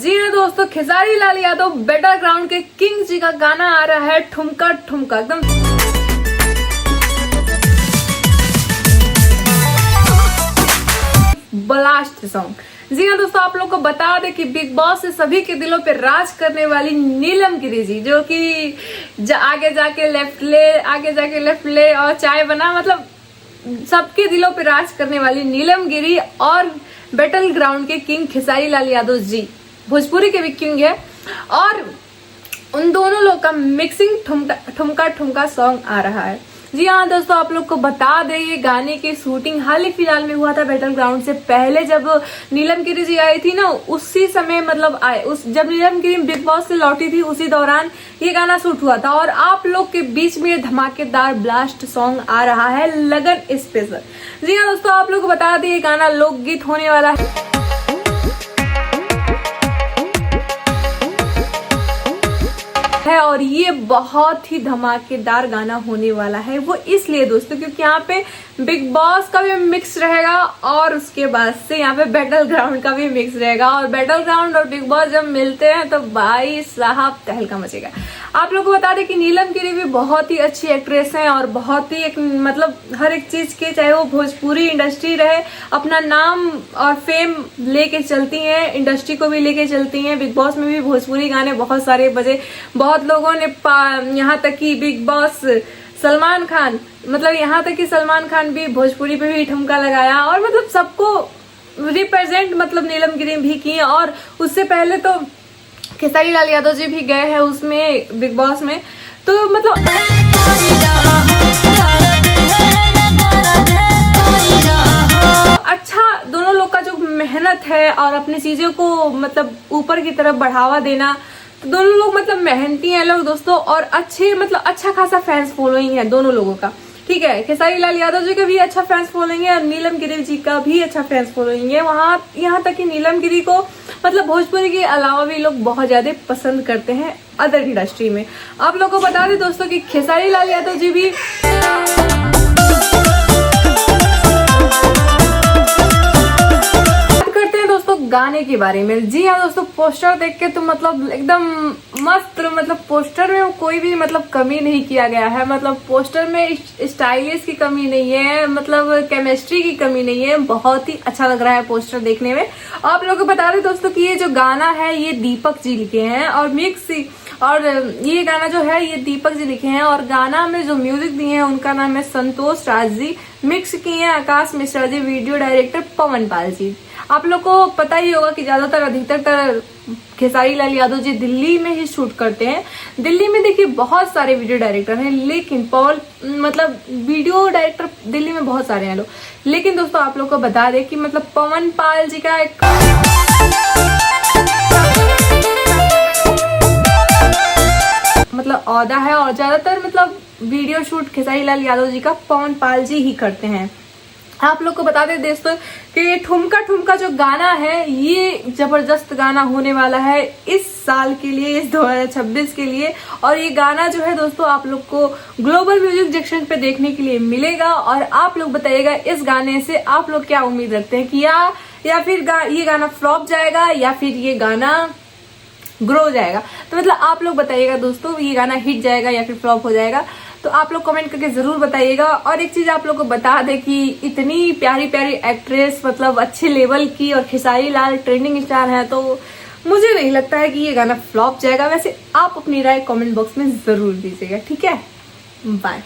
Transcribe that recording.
जी हाँ दोस्तों, Khesari Lal Yadav battle ground के किंग जी का गाना आ रहा है ठुमका ठुमका, एकदम ब्लास्ट सॉन्ग। जी हाँ दोस्तों, आप लोग को बता दें कि बिग बॉस से सभी के दिलों पे राज करने वाली नीलम गिरी जी, जो कि आगे जाके लेफ्ट ले और चाय बना, मतलब सबके दिलों पे राज करने वाली नीलम गिरी और बैटल ग्राउंड के किंग खेसारी लाल यादव जी, भोजपुरी के भी किंग है, और उन दोनों लोग का मिक्सिंग ठुमका ठुमका सॉन्ग आ रहा है। जी हाँ दोस्तों, आप लोग को बता दें ये गाने की शूटिंग हाल ही फिलहाल में हुआ था। बैटल ग्राउंड से पहले जब नीलम गिरी जी आई थी ना, उसी समय मतलब जब नीलम गिरी बिग बॉस से लौटी थी उसी दौरान ये गाना शूट हुआ था, और आप लोग के बीच में ये धमाकेदार ब्लास्ट सॉन्ग आ रहा है लगन स्पेशल। जी हाँ दोस्तों, आप लोग को बता दें ये गाना लोकगीत होने वाला है और ये बहुत ही धमाकेदार गाना होने वाला है। वो इसलिए दोस्तों क्योंकि यहाँ पे बिग बॉस का भी मिक्स रहेगा और उसके बाद से यहाँ पे बैटल ग्राउंड का भी मिक्स रहेगा, और बैटल ग्राउंड और बिग बॉस जब मिलते हैं तो भाई साहब तहलका मचेगा। आप लोगों को बता दें कि नीलम गिरी भी बहुत ही अच्छी एक्ट्रेस हैं और बहुत ही मतलब हर एक चीज के, चाहे वो भोजपुरी इंडस्ट्री रहे, अपना नाम और फेम लेके चलती हैं, इंडस्ट्री को भी लेके चलती हैं। बिग बॉस में भी भोजपुरी गाने बहुत सारे बजे, बहुत लोगों ने यहाँ तक कि बिग बॉस सलमान खान, मतलब यहाँ तक कि सलमान खान भी भोजपुरी पे भी ठुमका लगाया, और मतलब सबको रिप्रेजेंट मतलब नीलम गिरी भी की। और उससे पहले तो खेसारी लाल यादव जी भी गए हैं उसमें बिग बॉस में, तो मतलब अच्छा दोनों लोग का जो मेहनत है और अपनी चीजों को मतलब ऊपर की तरफ बढ़ावा देना, तो दोनों लोग मतलब मेहनती हैं लोग दोस्तों, और अच्छे मतलब अच्छा खासा फैंस फॉलोइंग है दोनों लोगों का। ठीक है, खेसारी लाल यादव जी का भी अच्छा फैंस फॉलोइंग है और नीलम गिरी जी का भी अच्छा फैंस फॉलोइंग है। वहाँ यहाँ तक कि नीलम गिरी को मतलब भोजपुरी के अलावा भी लोग बहुत ज्यादा पसंद करते हैं अदर इंडस्ट्री में। आप लोग को बता दें दोस्तों कि खेसारी लाल यादव जी भी गाने के बारे में। जी हाँ दोस्तों, पोस्टर देख के तो मतलब एकदम मस्त, मतलब पोस्टर में कोई भी मतलब कमी नहीं किया गया है, मतलब पोस्टर में स्टाइलिश की कमी नहीं है, मतलब केमिस्ट्री की कमी नहीं है, बहुत ही अच्छा लग रहा है पोस्टर देखने में। आप लोगों को बता दें दोस्तों कि ये जो गाना है ये दीपक जी लिखे हैं, और ये गाना जो है ये दीपक जी लिखे हैं, और गाना में जो म्यूजिक दिए हैं उनका नाम है संतोष राज जी, मिक्स किए हैं आकाश मिश्रा जी, वीडियो डायरेक्टर पवन पाल जी। आप लोग को पता ही होगा कि ज्यादातर अधिकतर खेसारी लाल यादव जी दिल्ली में ही शूट करते हैं। दिल्ली में देखिए बहुत सारे वीडियो डायरेक्टर हैं, लेकिन मतलब वीडियो डायरेक्टर दिल्ली में बहुत सारे हैं लोग, लेकिन दोस्तों आप लोग को बता दें कि मतलब पवन पाल जी का एक मतलब औहदा है, और ज्यादातर मतलब वीडियो शूट खेसारी लाल यादव जी का पवन पाल जी ही करते हैं। आप लोग को बता दें दोस्तों कि ठुमका ठुमका जो गाना है ये जबरदस्त गाना होने वाला है इस साल के लिए, इस 2026 के लिए। और ये गाना जो है दोस्तों आप लोग को ग्लोबल म्यूजिक जंक्शन पे देखने के लिए मिलेगा, और आप लोग बताइएगा इस गाने से आप लोग क्या उम्मीद रखते हैं कि या फिर ये गाना फ्लॉप जाएगा या फिर ये गाना ग्रो जाएगा। तो मतलब आप लोग बताइएगा दोस्तों, ये गाना हिट जाएगा या फिर फ्लॉप हो जाएगा, तो आप लोग कमेंट करके जरूर बताइएगा। और एक चीज आप लोग को बता दें कि इतनी प्यारी प्यारी एक्ट्रेस, मतलब अच्छे लेवल की, और खेसारी लाल ट्रेंडिंग स्टार है, तो मुझे नहीं लगता है कि ये गाना फ्लॉप जाएगा। वैसे आप अपनी राय कमेंट बॉक्स में जरूर दीजिएगा, ठीक है। बाय।